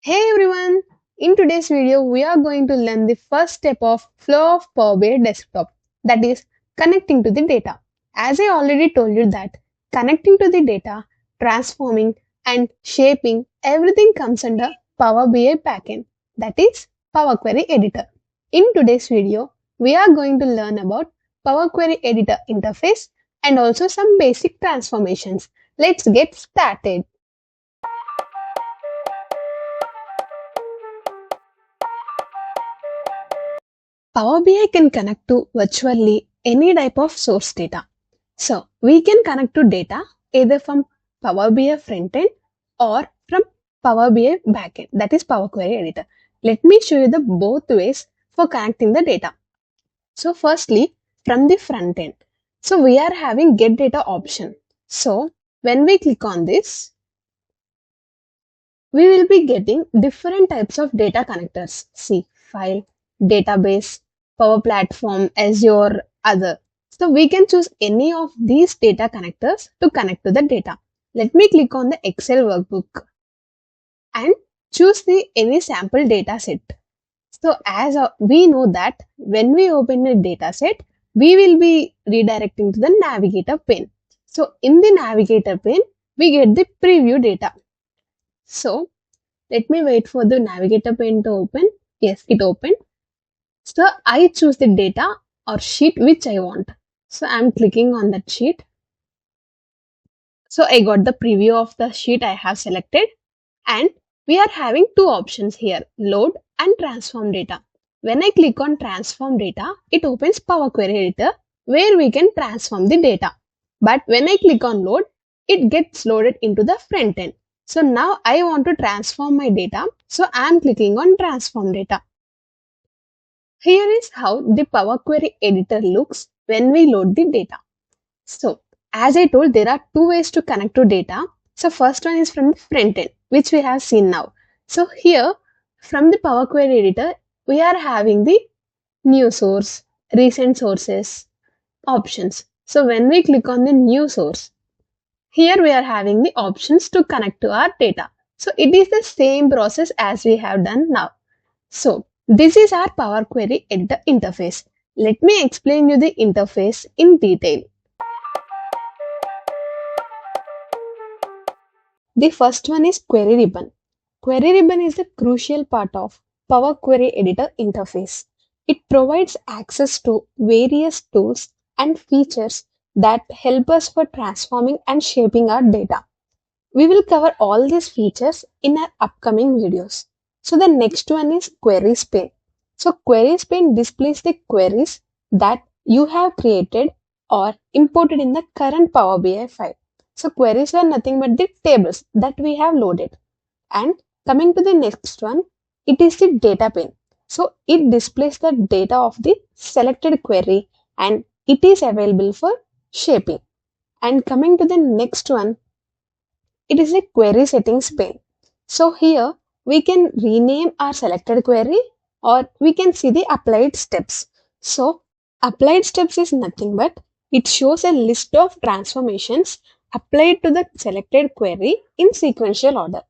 Hey everyone! In today's video, we are going to learn the first step of flow of Power BI desktop, that is connecting to the data. As I already told you that connecting to the data, transforming and shaping everything comes under Power BI backend, that is Power Query Editor. In today's video, we are going to learn about Power Query Editor interface and also some basic transformations. Let's get started. Power BI can connect to virtually any type of source data. So we can connect to data either from Power BI frontend or from Power BI backend, that is Power Query Editor. Let me show you the both ways for connecting the data. So firstly, from the front end. So we are having get data option. So when we click on this, we will be getting different types of data connectors. See, file, database, Power Platform, Azure, other. So we can choose any of these data connectors to connect to the data. Let me click on the Excel workbook and choose the any sample data set. So as we know that when we open a data set, we will be redirecting to the navigator pane. So in the navigator pane, we get the preview data. So let me wait for the navigator pane to open. Yes, it opened. So I choose the data or sheet which I want. So I'm clicking on that sheet. So I got the preview of the sheet I have selected, and we are having two options here, load and transform data. When I click on transform data, it opens Power Query Editor where we can transform the data. But when I click on load, it gets loaded into the front end. So now I want to transform my data. So I am clicking on transform data. Here is how the Power Query Editor looks when we load the data. So, as I told, there are two ways to connect to data. So, first one is from the front end, which we have seen now. So, here from the Power Query Editor, we are having the new source, recent sources, options. So, when we click on the new source, here we are having the options to connect to our data. So, it is the same process as we have done now. So, this is our Power Query Editor interface. Let me explain you the interface in detail. The first one is Query Ribbon. Query Ribbon is the crucial part of Power Query Editor interface. It provides access to various tools and features that help us for transforming and shaping our data. We will cover all these features in our upcoming videos. So the next one is Queries pane. So Queries pane displays the queries that you have created or imported in the current Power BI file. So queries are nothing but the tables that we have loaded. And coming to the next one, it is the data pane. So it displays the data of the selected query and it is available for shaping. And coming to the next one, it is a query settings pane. So here we can rename our selected query or we can see the applied steps. So applied steps is nothing but it shows a list of transformations applied to the selected query in sequential order.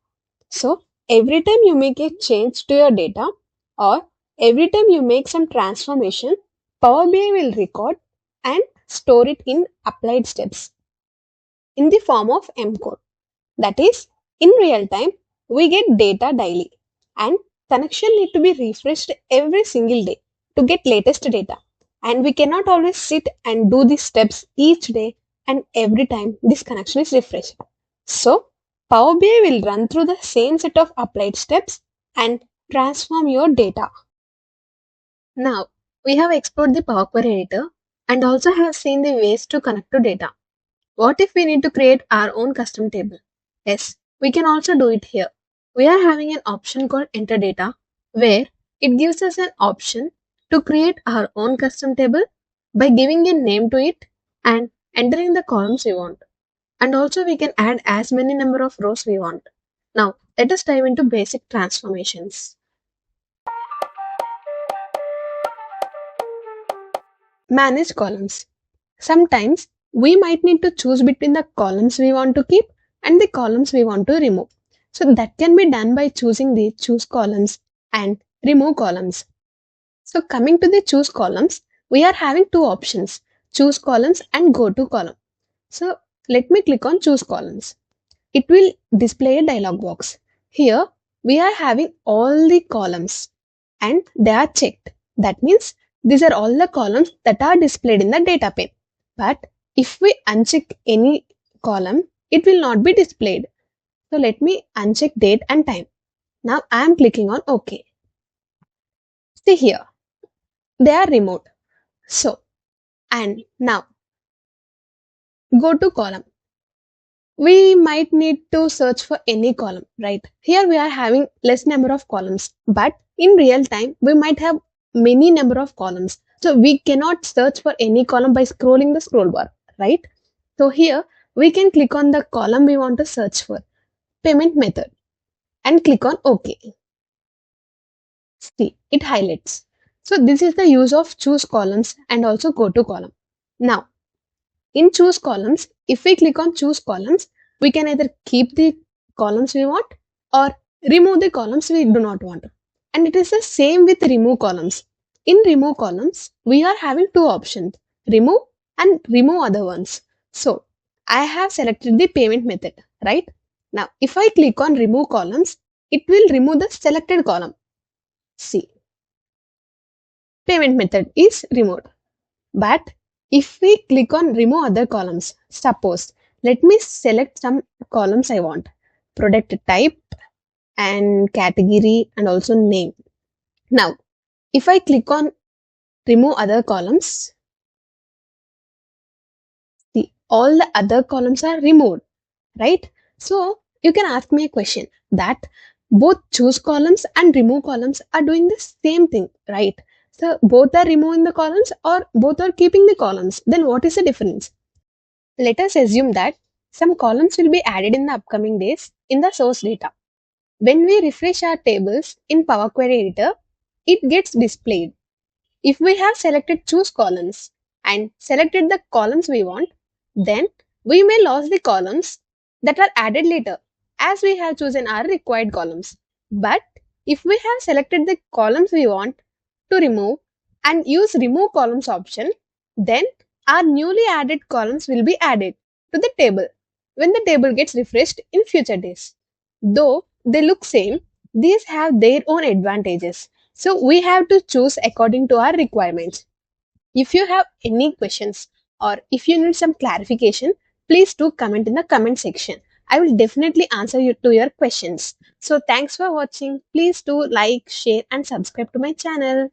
So every time you make a change to your data or every time you make some transformation, Power BI will record and store it in applied steps in the form of M code. That is, in real time, we get data daily and connection need to be refreshed every single day to get latest data. And we cannot always sit and do these steps each day and every time this connection is refreshed. So, Power BI will run through the same set of applied steps and transform your data. Now, we have explored the Power Query Editor and also have seen the ways to connect to data. What if we need to create our own custom table? Yes, we can also do it here. We are having an option called enter data where it gives us an option to create our own custom table by giving a name to it and entering the columns we want. And also we can add as many number of rows we want. Now let us dive into basic transformations. Manage columns. Sometimes we might need to choose between the columns we want to keep and the columns we want to remove. So that can be done by choosing the choose columns and remove columns. So coming to the choose columns, we are having two options, choose columns and go to column. So let me click on choose columns. It will display a dialog box. Here we are having all the columns and they are checked. That means these are all the columns that are displayed in the data pane. But if we uncheck any column, it will not be displayed. So let me uncheck date and time. Now I am clicking on OK. See here, they are removed. So, and now go to column. We might need to search for any column, right? Here we are having less number of columns, but in real time, we might have many number of columns. So we cannot search for any column by scrolling the scroll bar, right? So here we can click on the column we want to search for, payment method, and click on OK. See, it highlights. So this is the use of choose columns and also go to column. Now, in choose columns, if we click on choose columns, we can either keep the columns we want or remove the columns we do not want. And it is the same with remove columns. In remove columns, we are having two options, remove and remove other ones. So I have selected the payment method, right? Now, if I click on remove columns, it will remove the selected column. See, payment method is removed. But if we click on remove other columns, suppose let me select some columns I want, product type and category and also name. Now, if I click on remove other columns, see all the other columns are removed, right? So you can ask me a question that both choose columns and remove columns are doing the same thing, right? So both are removing the columns or both are keeping the columns. Then what is the difference? Let us assume that some columns will be added in the upcoming days in the source data. When we refresh our tables in Power Query Editor, it gets displayed. If we have selected choose columns and selected the columns we want, then we may lose the columns that are added later as we have chosen our required columns. But if we have selected the columns we want to remove and use remove columns option, then our newly added columns will be added to the table when the table gets refreshed in future days. Though they look same, these have their own advantages. So we have to choose according to our requirements. If you have any questions or if you need some clarification, please do comment in the comment section. I will definitely answer you to your questions. So thanks for watching. Please do like, share and subscribe to my channel.